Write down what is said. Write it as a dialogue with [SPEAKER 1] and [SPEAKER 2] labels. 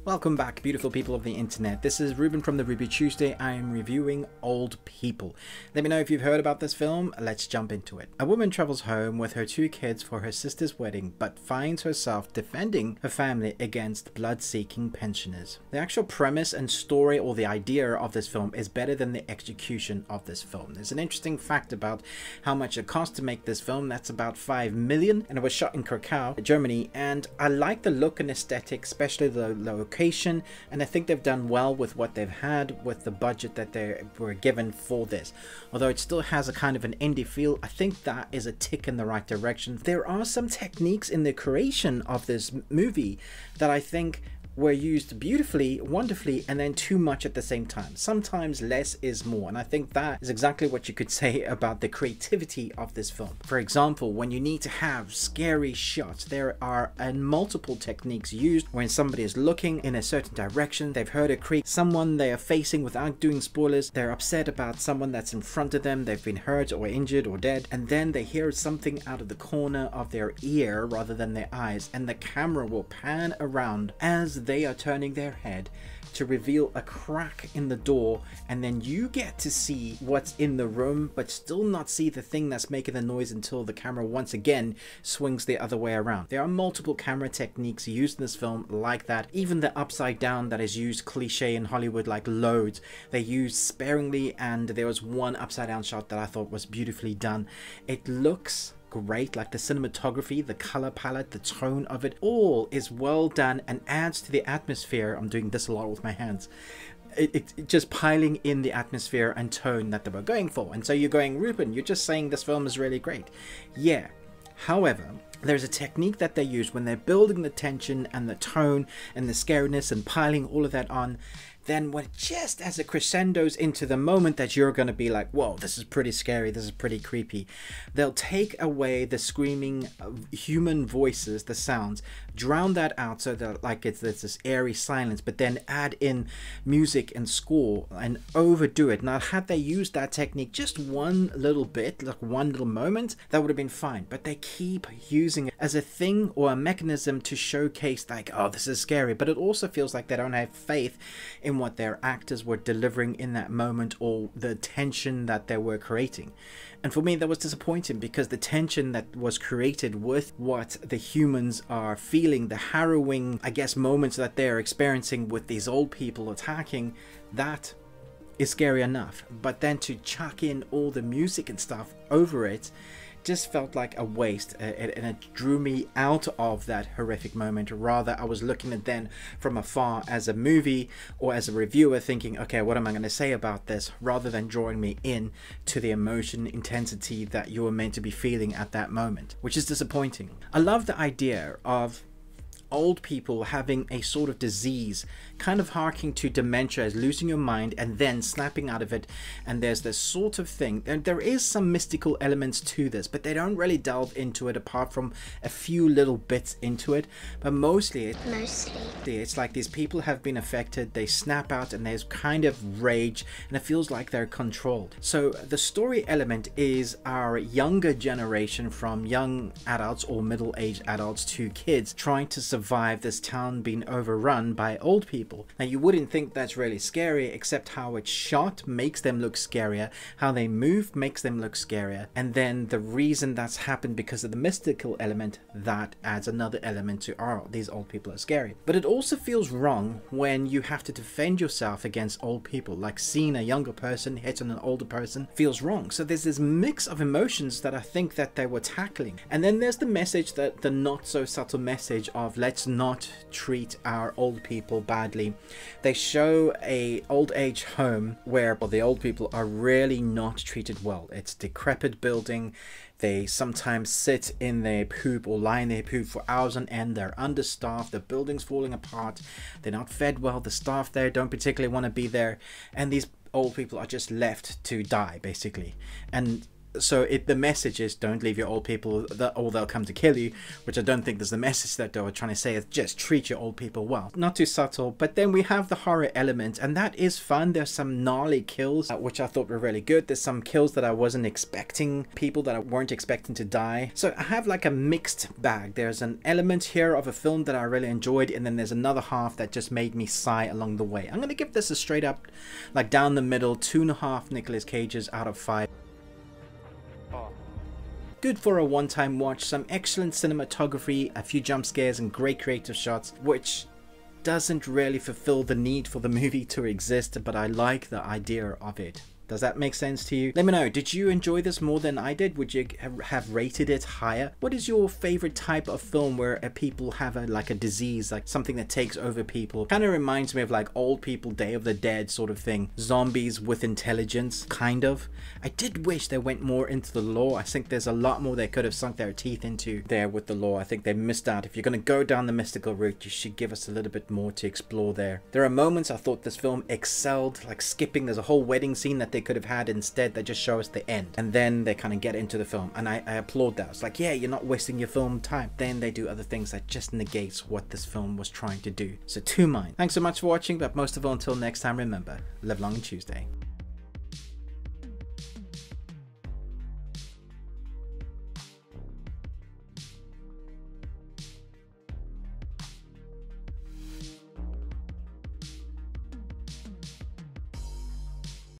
[SPEAKER 1] Welcome back, beautiful people of the internet. This is Ruben from the Ruby Tuesday. I am reviewing Old People. Let me know if you've heard about this film. Let's jump into it. A woman travels home with her 2 kids for her sister's wedding, but finds herself defending her family against blood-seeking pensioners. The actual premise and story, or the idea of this film, is better than the execution of this film. There's an interesting fact about how much it cost to make this film. That's about 5 million, and it was shot in Krakow, Germany. And I like the look and aesthetic, especially the location, and I think they've done well with what they've had with the budget that they were given for this. Although it still has a kind of an indie feel, I think that is a tick in the right direction. There are some techniques in the creation of this movie that I think were used beautifully, wonderfully, and then too much at the same time. Sometimes less is more, and I think that is exactly what you could say about the creativity of this film. For example, when you need to have scary shots, there are multiple techniques used when somebody is looking in a certain direction, they've heard a creak, someone they are facing, without doing spoilers, they're upset about someone that's in front of them, they've been hurt or injured or dead, and then they hear something out of the corner of their ear rather than their eyes, and the camera will pan around as they are turning their head to reveal a crack in the door, and then you get to see what's in the room but still not see the thing that's making the noise until the camera once again swings the other way around. There are multiple camera techniques used in this film like that. Even the upside down that is used cliche in Hollywood like loads, they used sparingly, and there was one upside down shot that I thought was beautifully done. It looks great, like the cinematography, the color palette, the tone of it all is well done and adds to the atmosphere. I'm doing this a lot with my hands. It just piling in the atmosphere and tone that they were going for. And so you're going, Ruben, you're just saying this film is really great. Yeah. However, there's a technique that they use when they're building the tension and the tone and the scariness and piling all of that on. Then when just as it crescendos into the moment that you're going to be like, whoa, this is pretty scary, this is pretty creepy, they'll take away the screaming human voices, the sounds, drown that out so that like there's this airy silence, but then add in music and score and overdo it. Now, had they used that technique just one little bit, like one little moment, that would have been fine. But they keep using it as a thing or a mechanism to showcase like, oh, this is scary, but it also feels like they don't have faith in what their actors were delivering in that moment or the tension that they were creating. And for me, that was disappointing, because the tension that was created with what the humans are feeling, the harrowing, I guess, moments that they're experiencing with these old people attacking, that is scary enough. But then to chuck in all the music and stuff over it just felt like a waste, and it drew me out of that horrific moment. Rather, I was looking at then from afar as a movie or as a reviewer thinking, okay, what am I going to say about this, rather than drawing me in to the emotion intensity that you were meant to be feeling at that moment, which is disappointing. I love the idea of old people having a sort of disease, kind of harking to dementia, as losing your mind and then snapping out of it, and there's this sort of thing. And there is some mystical elements to this, but they don't really delve into it apart from a few little bits into it. But mostly it's like these people have been affected, they snap out, and there's kind of rage, and it feels like they're controlled. So the story element is our younger generation, from young adults or middle-aged adults to kids, trying to survive this town being overrun by old people. Now, you wouldn't think that's really scary, except how it's shot makes them look scarier, how they move makes them look scarier, and then the reason that's happened because of the mystical element, that adds another element to, oh, these old people are scary. But it also feels wrong when you have to defend yourself against old people, like seeing a younger person hit on an older person feels wrong. So there's this mix of emotions that I think that they were tackling. And then there's the message, that the not so subtle message of let's not treat our old people badly. They show a old age home where the old people are really not treated well. It's a decrepit building. They sometimes sit in their poop or lie in their poop for hours on end. They're understaffed. The building's falling apart. They're not fed well. The staff there don't particularly want to be there. And these old people are just left to die, basically. And So the message is don't leave your old people or they'll come to kill you, which I don't think there's the message that they were trying to say. Is just treat your old people well. Not too subtle. But then we have the horror element, and that is fun. There's some gnarly kills, which I thought were really good. There's some kills that I wasn't expecting, people that I weren't expecting to die. So I have like a mixed bag. There's an element here of a film that I really enjoyed, and then there's another half that just made me sigh along the way. I'm going to give this a straight up, like down the middle, 2.5 Nicolas Cages out of 5. Good for a one-time watch, some excellent cinematography, a few jump scares and great creative shots, which doesn't really fulfill the need for the movie to exist, but I like the idea of it. Does that make sense to you? Let me know, did you enjoy this more than I did? Would you have rated it higher? What is your favorite type of film where people have like a disease, like something that takes over people? Kind of reminds me of like Old People, Day of the Dead sort of thing. Zombies with intelligence, kind of. I did wish they went more into the lore. I think there's a lot more they could have sunk their teeth into there with the lore. I think they missed out. If you're going to go down the mystical route, you should give us a little bit more to explore there. There are moments I thought this film excelled, like skipping. There's a whole wedding scene that they could have had. Instead, they just show us the end, and then they kind of get into the film, and I applaud that. It's like, yeah, you're not wasting your film time. Then they do other things that just negates what this film was trying to do. So to mine. Thanks so much for watching, but most of all, until next time, remember, live long and Tuesday.